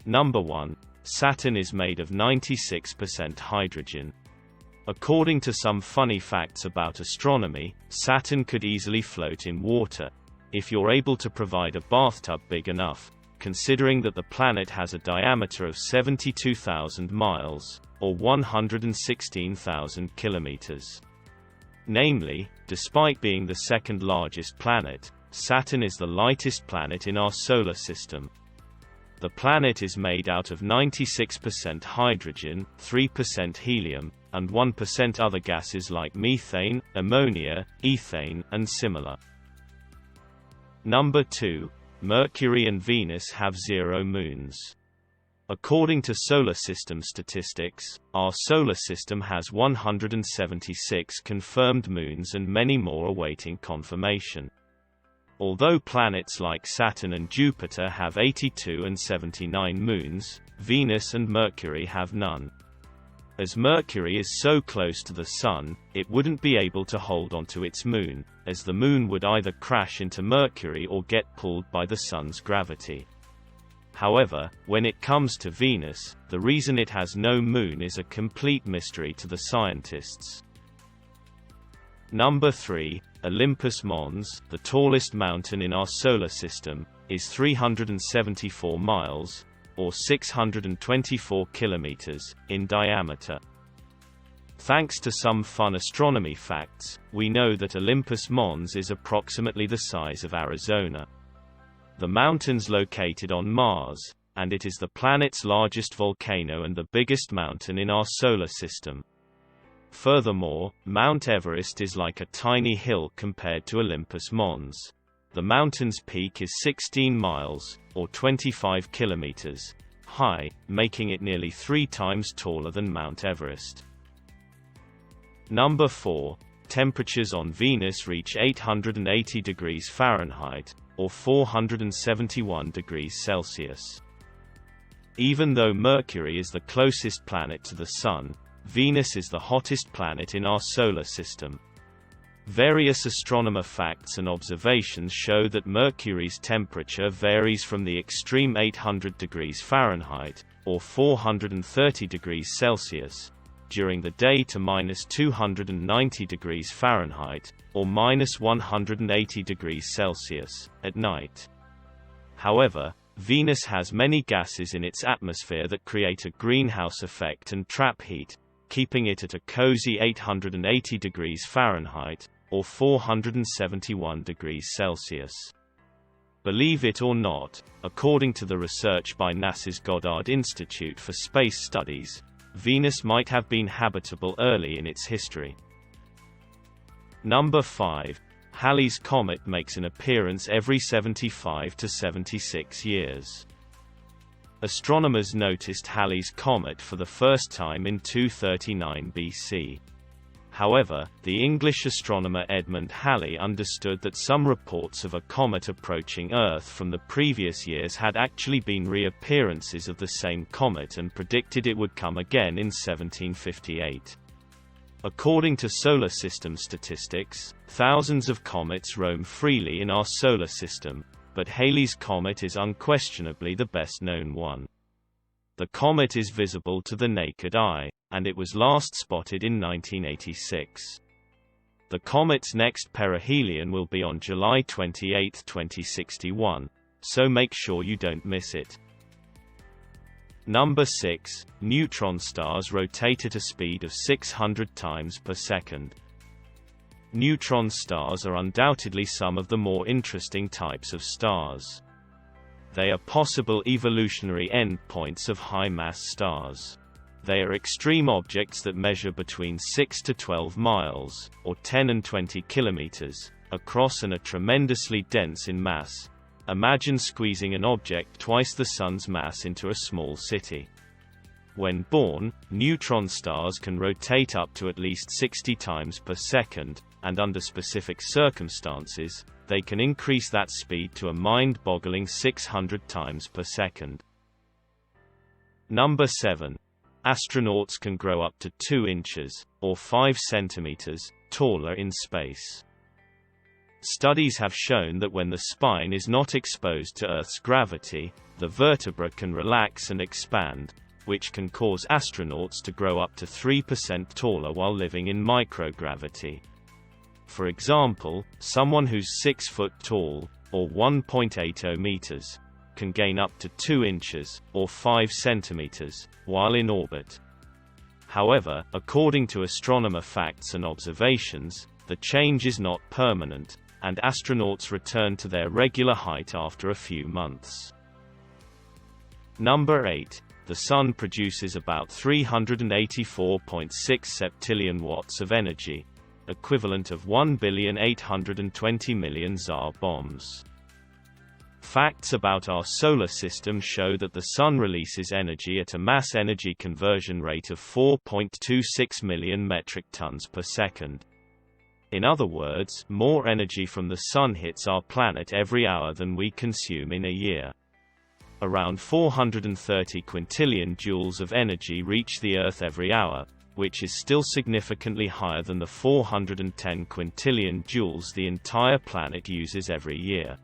Number 1. Saturn is made of 96% hydrogen. According to some funny facts about astronomy, Saturn could easily float in water, if you're able to provide a bathtub big enough, considering that the planet has a diameter of 72,000 miles, or 116,000 kilometers. Namely, despite being the second largest planet, Saturn is the lightest planet in our solar system. The planet is made out of 96% hydrogen, 3% helium, and 1% other gases like methane, ammonia, ethane, and similar. Number 2. Mercury and Venus have 0 moons. According to solar system statistics, our solar system has 176 confirmed moons and many more awaiting confirmation. Although planets like Saturn and Jupiter have 82 and 79 moons, Venus and Mercury have none. As Mercury is so close to the Sun, it wouldn't be able to hold onto its moon, as the moon would either crash into Mercury or get pulled by the Sun's gravity. However, when it comes to Venus, the reason it has no moon is a complete mystery to the scientists. Number 3. Olympus Mons, the tallest mountain in our solar system, is 374 miles, or 624 kilometers, in diameter. Thanks to some fun astronomy facts, we know that Olympus Mons is approximately the size of Arizona. The mountain's located on Mars, and it is the planet's largest volcano and the biggest mountain in our solar system. Furthermore, Mount Everest is like a tiny hill compared to Olympus Mons. The mountain's peak is 16 miles, or 25 kilometers, high, making it nearly 3 times taller than Mount Everest. Number 4. Temperatures on Venus reach 880 degrees Fahrenheit, or 471 degrees Celsius. Even though Mercury is the closest planet to the Sun, Venus is the hottest planet in our solar system. Various astronomer facts and observations show that Mercury's temperature varies from the extreme 800 degrees Fahrenheit, or 430 degrees Celsius, during the day to -290 degrees Fahrenheit, or -180 degrees Celsius, at night. However, Venus has many gases in its atmosphere that create a greenhouse effect and trap heat, keeping it at a cozy 880 degrees Fahrenheit, or 471 degrees Celsius. Believe it or not, according to the research by NASA's Goddard Institute for Space Studies, Venus might have been habitable early in its history. Number 5. Halley's Comet makes an appearance every 75 to 76 years. Astronomers noticed Halley's Comet for the first time in 239 BC. However, the English astronomer Edmund Halley understood that some reports of a comet approaching Earth from the previous years had actually been reappearances of the same comet and predicted it would come again in 1758. According to solar system statistics, thousands of comets roam freely in our solar system, but Halley's Comet is unquestionably the best-known one. The comet is visible to the naked eye, and it was last spotted in 1986. The comet's next perihelion will be on July 28, 2061, so make sure you don't miss it. Number 6. Neutron stars rotate at a speed of 600 times per second. Neutron stars are undoubtedly some of the more interesting types of stars. They are possible evolutionary endpoints of high-mass stars. They are extreme objects that measure between 6 to 12 miles, or 10 and 20 kilometers, across and are tremendously dense in mass. Imagine squeezing an object twice the Sun's mass into a small city. When born, neutron stars can rotate up to at least 60 times per second, and under specific circumstances, they can increase that speed to a mind-boggling 600 times per second. Number 7. Astronauts can grow up to 2 inches, or 5 centimeters, taller in space. Studies have shown that when the spine is not exposed to Earth's gravity, the vertebra can relax and expand, which can cause astronauts to grow up to 3% taller while living in microgravity. For example, someone who's 6 foot tall, or 1.80 meters, can gain up to 2 inches, or 5 centimeters, while in orbit. However, according to astronomer facts and observations, the change is not permanent, and astronauts return to their regular height after a few months. Number 8. The Sun produces about 384.6 septillion watts of energy, equivalent of 1,820,000,000 Tsar bombs. Facts about our solar system show that the Sun releases energy at a mass-energy conversion rate of 4.26 million metric tons per second. In other words, more energy from the Sun hits our planet every hour than we consume in a year. Around 430 quintillion joules of energy reach the Earth every hour, which is still significantly higher than the 410 quintillion joules the entire planet uses every year.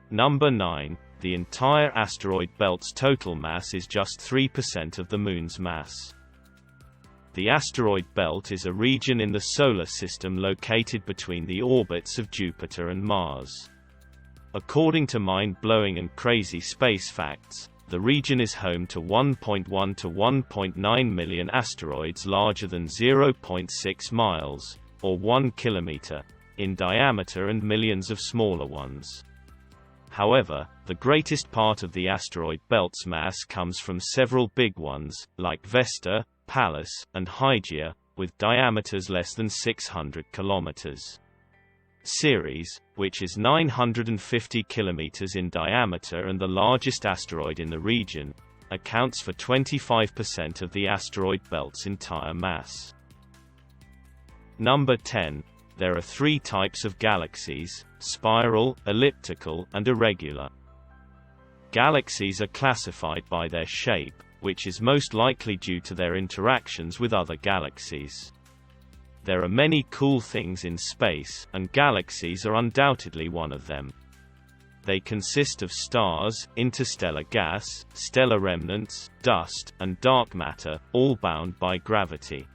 Number 9. The entire asteroid belt's total mass is just 3% of the Moon's mass. The asteroid belt is a region in the Solar System located between the orbits of Jupiter and Mars. According to mind-blowing and crazy space facts, the region is home to 1.1 to 1.9 million asteroids larger than 0.6 miles, or 1 kilometer, in diameter and millions of smaller ones. However, the greatest part of the asteroid belt's mass comes from several big ones, like Vesta, Pallas, and Hygiea, with diameters less than 600 kilometers. Ceres, which is 950 kilometers in diameter and the largest asteroid in the region, accounts for 25% of the asteroid belt's entire mass. Number 10. There are 3 types of galaxies: spiral, elliptical, and irregular. Galaxies are classified by their shape, which is most likely due to their interactions with other galaxies. There are many cool things in space, and galaxies are undoubtedly one of them. They consist of stars, interstellar gas, stellar remnants, dust, and dark matter, all bound by gravity.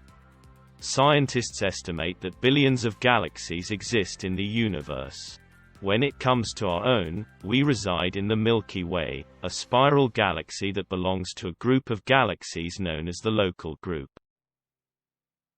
Scientists estimate that billions of galaxies exist in the universe. When it comes to our own, we reside in the Milky Way, a spiral galaxy that belongs to a group of galaxies known as the Local Group.